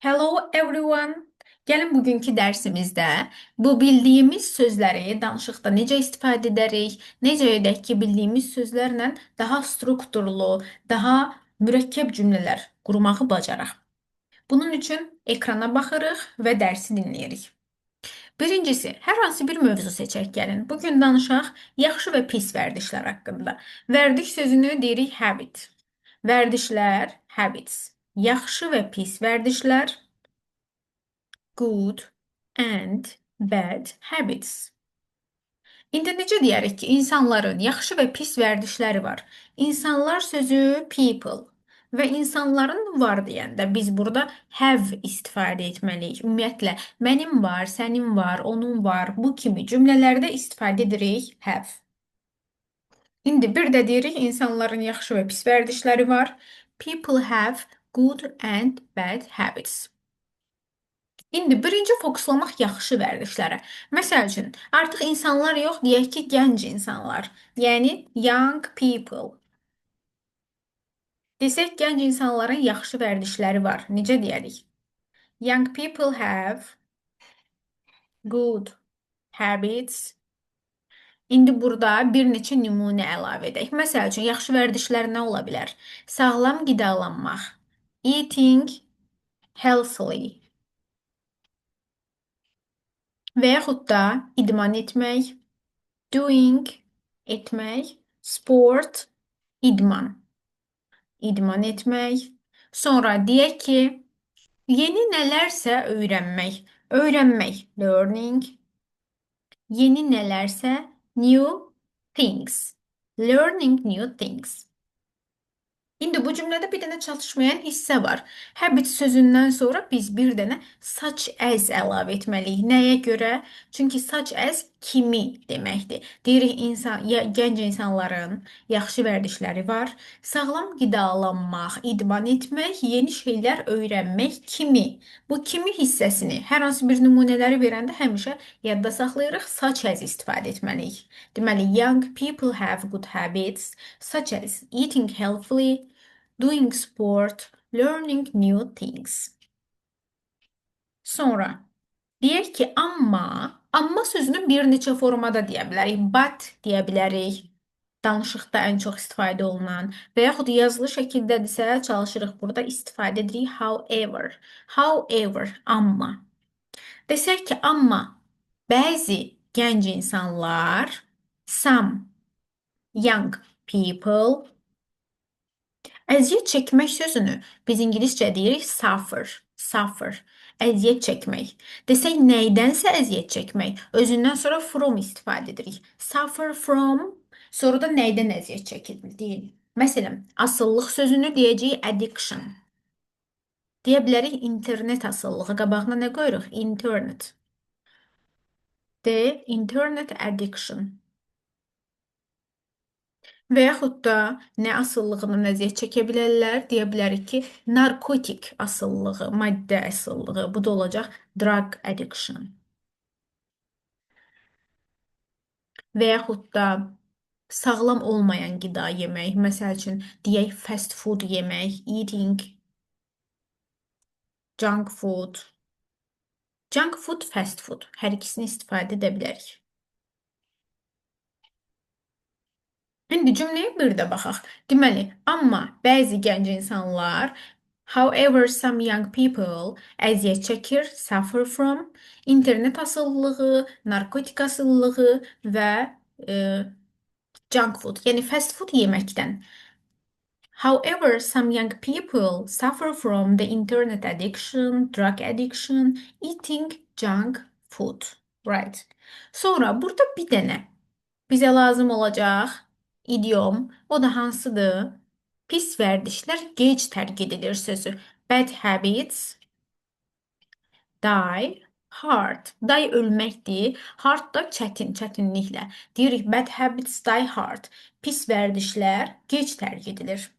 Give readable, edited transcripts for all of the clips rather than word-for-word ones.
Hello everyone. Gəlin bugünkü dərsimizdə bu bildiyimiz sözləri danışıqda necə istifadə edərik, necə edək ki, bildiyimiz sözlərlə daha strukturlu, daha mürəkkəb cümlələr qurmağı bacaraq. Bunun üçün ekrana baxırıq və dərsi dinləyirik. Birincisi, hər hansı bir mövzu seçək gəlin. Bugün danışaq yaxşı və pis vərdişlər haqqında. Vərdiş sözünü deyirik habit. Vərdişlər, habits. Yaxşı və pis vərdişlər, good and bad habits. İndi necə deyərik ki, insanların yaxşı və pis vərdişləri var. İnsanlar sözü people və insanların var deyəndə biz burada have istifadə etməliyik. Ümumiyyətlə, mənim var, sənin var, onun var, bu kimi cümlələrdə istifadə edirik have. İndi bir də deyirik insanların yaxşı və pis vərdişləri var. People have good and bad habits. İndi birinci fokuslamaq yaxşı vərdişlərə. Məsəl üçün, artıq insanlar yox, deyək ki, gənc insanlar. Yəni, young people. Desək, gənc insanların yaxşı vərdişləri var. Necə deyərik? Young people have good habits. İndi burada bir neçə nümunə əlavə edək. Məsəl üçün, yaxşı vərdişlər nə ola bilər? Sağlam qidalanmaq. Eating healthily. Və yaxud da idman etmək, doing, etmək, sport, idman, idman etmək. Sonra deyək ki, yeni nələrsə öyrənmək, öyrənmək, learning, yeni nələrsə new things, learning new things. İndi bu cümlədə bir dənə çatışmayan hissə var. Habit sözündən sonra biz bir dənə such as əlavə etməliyik. Nəyə görə? Çünki such as kimi deməkdir. Deyirik gənc insanların yaxşı vərdişləri var. Sağlam qidalanmaq, idman etmək, yeni şeylər öyrənmək kimi. Bu kimi hissəsini hər hansı bir nümunələri verəndə həmişə yadda saxlayırıq, such as istifadə etməliyik. Deməli, young people have good habits, such as eating healthily, doing sport, learning new things. Sonra deyək ki, amma sözünü bir neçə formada deyə bilərik. But deyə bilərik. Danışıqda ən çox istifadə olunan və yaxud yazılı şəkildədirsə çalışırıq burada istifadə edirik however. However, amma. Desək ki, amma bəzi gənc insanlar, some young people, əziyyət çəkmək sözünü biz ingiliscə deyirik suffer, suffer. Əziyyət çəkmək. Desək nəydənsə əziyyət çəkmək. Özündən sonra from istifadə edirik. Suffer from, sonra da nəydən əziyyət çəkilir deyirik. Məsələn, asıllıq sözünü deyəcəyik addiction. Deyə bilərik internet asıllığı. Qabağına nə qoyuruq? Internet. The internet addiction. Və yaxud da nə asıllığından əziyyət çəkə bilərlər, deyə bilərik ki, narkotik asıllığı, maddə asıllığı, bu da olacaq drug addiction. Və yaxud da sağlam olmayan qida yemək, məsəl üçün, deyək fast food yemək, eating junk food. Junk food, fast food, hər ikisini istifadə edə bilərik. İndi cümləyə bir də baxaq. Deməli, amma bəzi gənc insanlar, however some young people əziyyət çəkir, suffer from, internet asılılığı, narkotik asılılığı və junk food, yəni fast food yeməkdən. However, some young people suffer from the internet addiction, drug addiction, eating junk food. Right. Sonra burada bir dənə bizə lazım olacaq idiom, o da hansıdır? Pis vərdişlər gec tərk edilir sözü. Bad habits die hard. Die ölməkdir. Hard da çətin, çətinliklə. Deyirik bad habits die hard. Pis vərdişlər gec tərk edilir.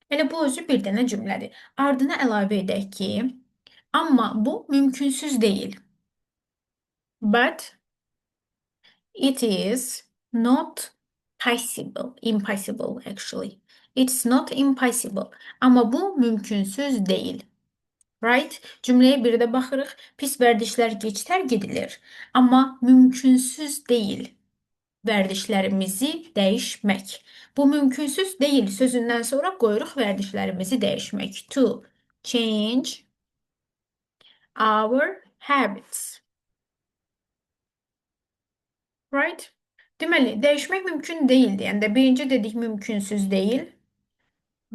Elə bu özü bir dənə cümlədir. Ardına əlavə edək ki, amma bu mümkünsüz deyil. But it is not possible, impossible actually. It's not impossible. Amma bu mümkünsüz deyil. Right? Cümləyə bir də baxırıq. Pis vərdişlər gec tərk edilir, amma mümkünsüz deyil vərdişlərimizi dəyişmək. Bu mümkünsüz deyil sözündən sonra qoyuruq vərdişlərimizi dəyişmək. To change our habits. Right? Deməli, dəyişmək mümkün deyil deyəndə birinci dedik mümkünsüz deyil.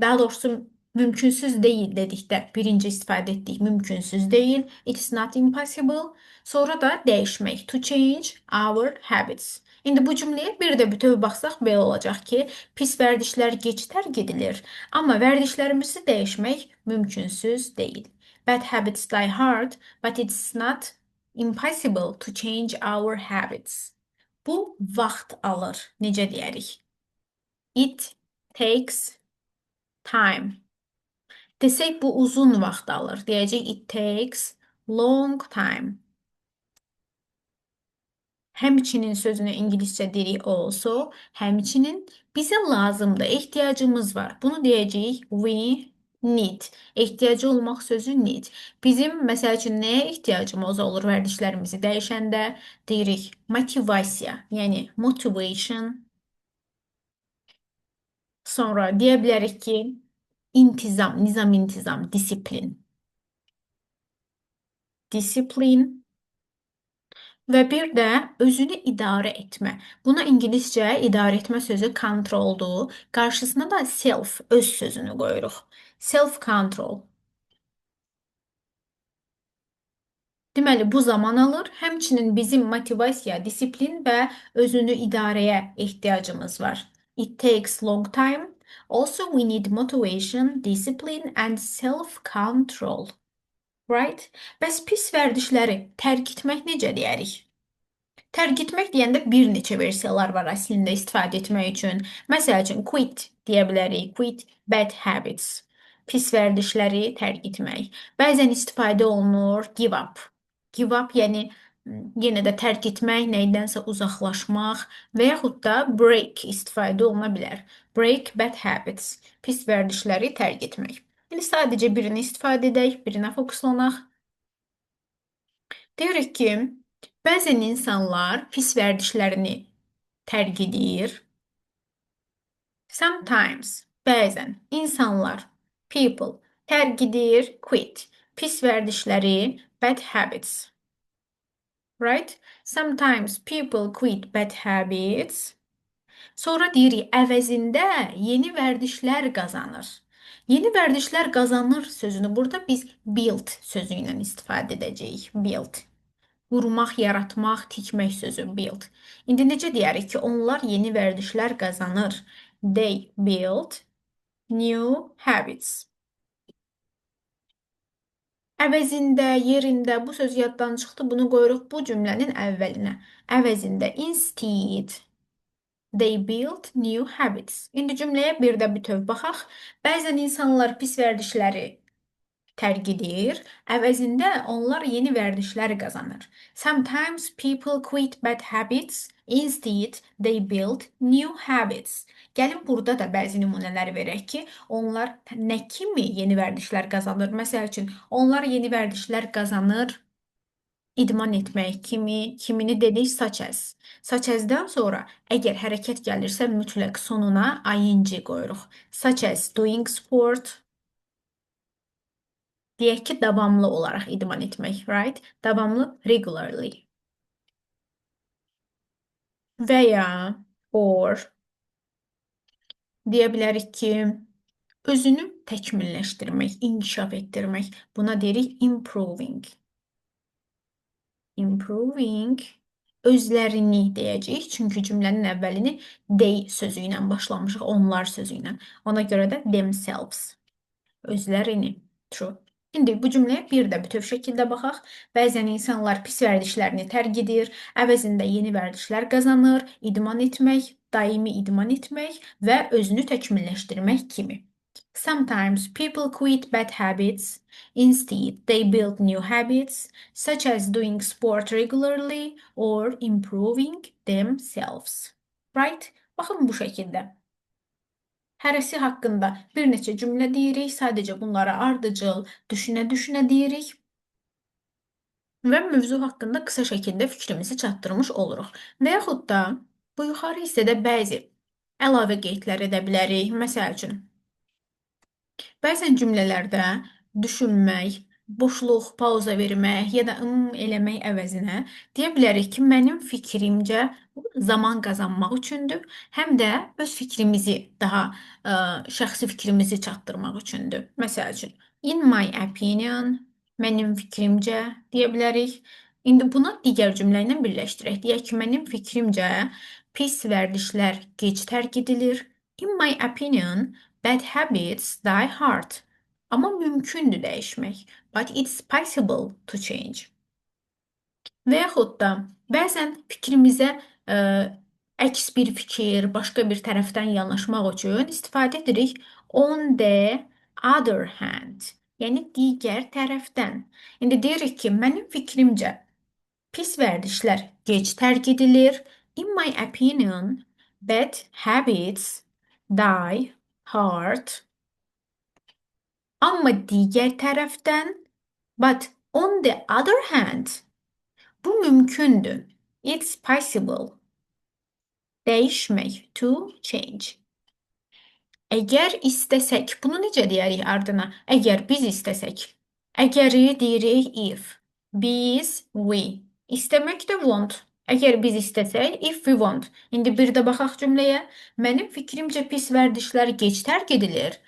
Daha doğrusu mümkünsüz değil dedikdə birinci istifadə etdik mümkünsüz değil. It's not impossible. Sonra da dəyişmək. To change our habits. İndi bu cümləyə bir də bütöv baxsaq belə olacaq ki, pis vərdişlər gec tərk edilir, amma vərdişlərimizi dəyişmək mümkünsüz deyil. Bad habits die hard, but it's not impossible to change our habits. Bu vaxt alır. Necə deyərik? It takes time. Desək bu uzun vaxt alır. Deyəcək it takes long time. Həmçinin sözünü ingiliscə deyirik also. Həmçinin bizə lazımdır, ehtiyacımız var. Bunu deyəcəyik we need. Ehtiyacı olmaq sözü need. Bizim məsəl üçün nəyə ehtiyacımız olur vərdişlərimizi dəyişəndə? Deyirik motivasiya, yəni motivation. Sonra deyə bilərik ki intizam, nizam intizam, disiplin. Disiplin və bir də özünü idarə etmə. Buna ingiliscə idarə etmə sözü controldur. Qarşısına da self, öz sözünü qoyuruq. Self-control. Deməli, bu zaman alır. Həmçinin bizim motivasiya, disiplin və özünü idarəyə ehtiyacımız var. It takes long time. Also, we need motivation, discipline and self-control. Right? Bəs pis vərdişləri tərk etmək necə deyərik? Tərk etmək deyəndə bir neçə versiyalar var əslində istifadə etmək üçün. Məsəl üçün quit deyə bilərik. Quit bad habits. Pis vərdişləri tərk etmək. Bəzən istifadə olunur give up. Give up yəni yenə də tərk etmək, nədənsə uzaqlaşmaq və yaxud da break istifadə oluna bilər. Break bad habits. Pis vərdişləri tərk etmək. İndi sadəcə birini istifadə edək, birinə fokuslanaq. Deyirik ki, bəzən insanlar pis vərdişlərini tərk edir. Sometimes, bəzən insanlar, people, tərk edir, quit. Pis vərdişləri, bad habits. Right? Sometimes people quit bad habits. Sonra deyirik, əvəzində yeni vərdişlər qazanır. Yeni vərdişlər qazanır sözünü burada biz build sözü ilə istifadə edəcəyik. Build. Qurmaq, yaratmaq, tikmək sözü build. İndi necə deyərik ki, onlar yeni vərdişlər qazanır. They build new habits. Əvəzində, yerində bu söz yaddan çıxdı. Bunu qoyuruq bu cümlənin əvvəlinə. Əvəzində instead they build new habits. İndi cümləyə bir də bütöv baxaq. Bəzən insanlar pis vərdişləri tərk edir, əvəzində onlar yeni vərdişlər qazanır. Sometimes people quit bad habits, instead they build new habits. Gəlin burada da bəzi nümunələr verək ki, onlar nə kimi yeni vərdişlər qazanır? Məsəl üçün, onlar yeni vərdişlər qazanır idman etmək kimi, kimini dedik such as. Such as-dən sonra əgər hərəkət gəlirsə mütləq sonuna ing qoyuruq. Such as doing sport. Deyək ki, davamlı olaraq idman etmək, right? Davamlı regularly. Və ya or deyə bilərik ki, özünü təkmilləşdirmək, inkişaf etdirmək. Buna deyirik improving. Improving özlərini deyəcəyik. Çünki cümlənin əvvəlini they sözü ilə başlamışıq, onlar sözü ilə. Ona görə də themselves. Özlərini. True. İndi bu cümləyə bir də bütöv şəkildə baxaq. Bəzən insanlar pis vərdişlərini tərk edir, əvəzində yeni vərdişlər qazanır, idman etmək, daimi idman etmək və özünü təkmilləşdirmək kimi. Sometimes people quit bad habits. Instead, they build new habits, such as doing sport regularly or improving themselves. Right? Baxın bu şəkildə. Hərəsi haqqında bir neçə cümlə deyirik, sadəcə bunlara ardıcıl düşünə-düşünə deyirik və mövzu haqqında qısa şəkildə fikrimizi çatdırmış oluruq. Və yaxud da bu yuxarı hissədə bəzi əlavə qeydlər edə bilərik. Məsəl üçün, bəzən cümlələrdə düşünmək, boşluq, pauza vermək ya da eləmək əvəzinə deyə bilərik ki, mənim fikrimcə zaman qazanmaq üçündür, həm də öz fikrimizi daha şəxsi fikrimizi çatdırmaq üçündür. Məsəl üçün, in my opinion, mənim fikrimcə deyə bilərik. İndi buna digər cümlə ilə birləşdirək. Deyək ki, mənim fikrimcə pis vərdişlər gec tərk edilir. In my opinion, bad habits die hard. Amma mümkündür dəyişmək. But it's possible to change. Və yaxud da bəzən fikrimizə ə, əks bir fikir, başqa bir tərəfdən yanaşmaq üçün istifadə edirik on the other hand. Yəni digər tərəfdən. İndi deyirik ki, mənim fikrimcə pis vərdişlər gec tərk edilir. In my opinion, bad habits die hard. Amma digər tərəfdən, but on the other hand, bu mümkündür. It's possible. Dəyişmək, to change. Əgər istəsək, bunu necə deyərik ardına? Əgər biz istəsək. Əgəri deyirik if. Biz, we. İstəmək də want. Əgər biz istəsək, if we want. İndi bir də baxaq cümləyə. Mənim fikrimcə pis vərdişlər gec tərk edilir.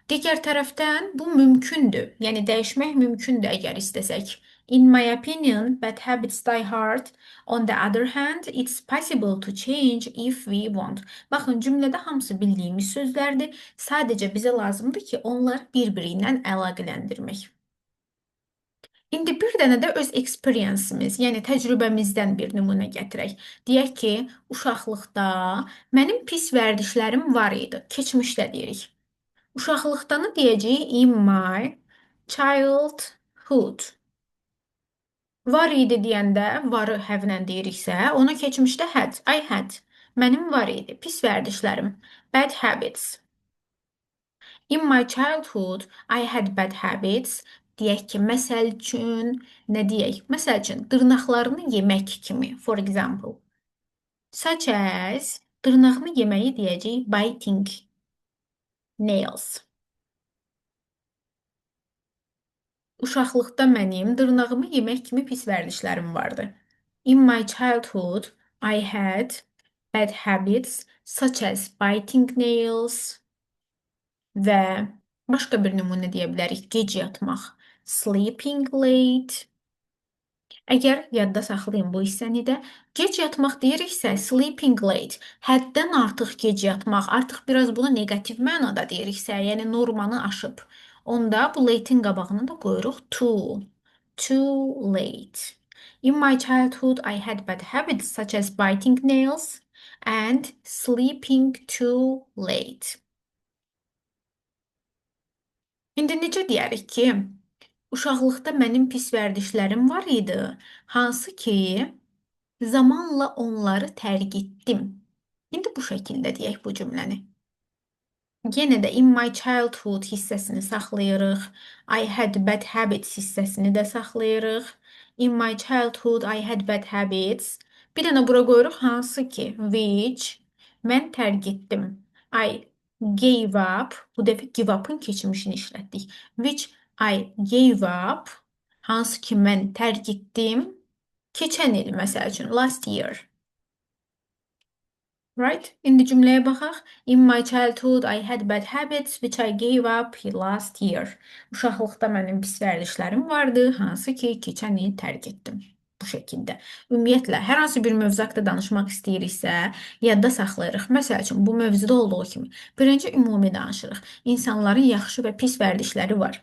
Digər tərəfdən bu mümkündür. Yəni dəyişmək mümkündür əgər istəsək. In my opinion, bad habits die hard. On the other hand, it's possible to change if we want. Baxın, cümlədə hamısı bildiyimiz sözlərdir. Sadəcə bizə lazımdır ki, onları bir-biri ilə əlaqələndirmək. İndi bir dənə də öz experience-imiz, yəni təcrübəmizdən bir nümunə gətirək. Deyək ki, uşaqlıqda mənim pis vərdişlərim var idi. Keçmişdə deyirik. Uşaqlıqdanı deyəcəyik in my childhood. Var idi deyəndə, varı həvlə deyiriksə, ona keçmişdə had, I had. Mənim var idi, pis vərdişlərim. Bad habits. In my childhood, I had bad habits. Deyək ki, məsəl üçün, nə deyək? Məsəl üçün, dırnaqlarını yemək kimi, for example. Such as, dırnağını yeməyi deyəcək biting nails. Uşaqlıqda mənim dırnağımı yemək kimi pis vərdişlərim vardı. In my childhood, I had bad habits such as biting nails və başqa bir nümunə deyə bilərik. Gec yatmaq, sleeping late. Əgər yadda saxlayın bu hissəni də, gec yatmaq deyiriksə, sleeping late, həddən artıq gec yatmaq, artıq biraz bunu negativ mənada deyiriksə, yəni normanı aşıb, onda bu late-in qabağına da qoyuruq too. Too late. In my childhood, I had bad habits such as biting nails and sleeping too late. İndi necə deyərik ki, uşaqlıqda mənim pis vərdişlərim var idi, hansı ki, zamanla onları tərk etdim. İndi bu şəkildə deyək bu cümləni. Yenə də in my childhood hissəsini saxlayırıq. I had bad habits hissəsini də saxlayırıq. In my childhood I had bad habits. Bir dənə bura qoyuruq hansı ki, which mən tərk etdim. I gave up. Bu dəfə give up-ın keçmişini işlətdik. Which I gave up. Hansı ki mən tərk etdim. Keçən il məsəl üçün last year. Right? İndi cümləyə baxaq. In my childhood I had bad habits which I gave up last year. Uşaqlıqda mənim pis vərdişlərim vardı, hansı ki keçən il tərk etdim. Bu şəkildə. Ümumiyyətlə, hər hansı bir mövzu haqqında danışmaq istəyiriksə, yadda saxlayırıq. Məsəl üçün, bu mövzuda olduğu kimi. Birinci ümumi danışırıq. İnsanların yaxşı və pis vərdişləri var.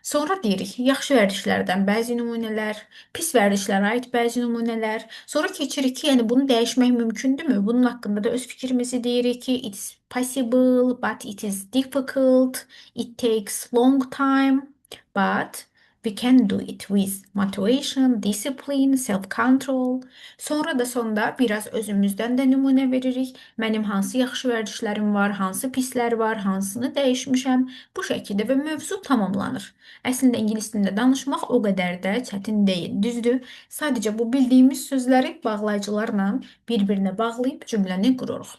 Sonra deyirik, yaxşı vərdişlərdən bəzi nümunələr, pis vərdişlərə aid bəzi nümunələr. Sonra keçirik ki, yəni bunu dəyişmək mümkündürmü? Bunun haqqında da öz fikrimizi deyirik ki, it's possible, but it is difficult, it takes long time, but We can do it with motivation, discipline, self-control. Sonra da sonda biraz özümüzdən də nümunə veririk. Mənim hansı yaxşı vərdişlərim var, hansı pislər var, hansını dəyişmişəm. Bu şəkildə və mövzu tamamlanır. Əslində ingilis dilində danışmaq o qədər də çətin deyil, düzdür? Sadəcə bu bildiyimiz sözləri bağlayıcılarla bir-birinə bağlayıb cümləni qururuq.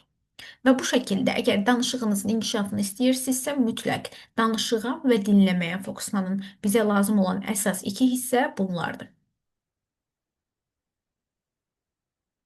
Və bu şəkildə, əgər danışığınızın inkişafını istəyirsinizsə, mütləq danışığa və dinləməyə fokuslanın. Bizə lazım olan əsas iki hissə bunlardır.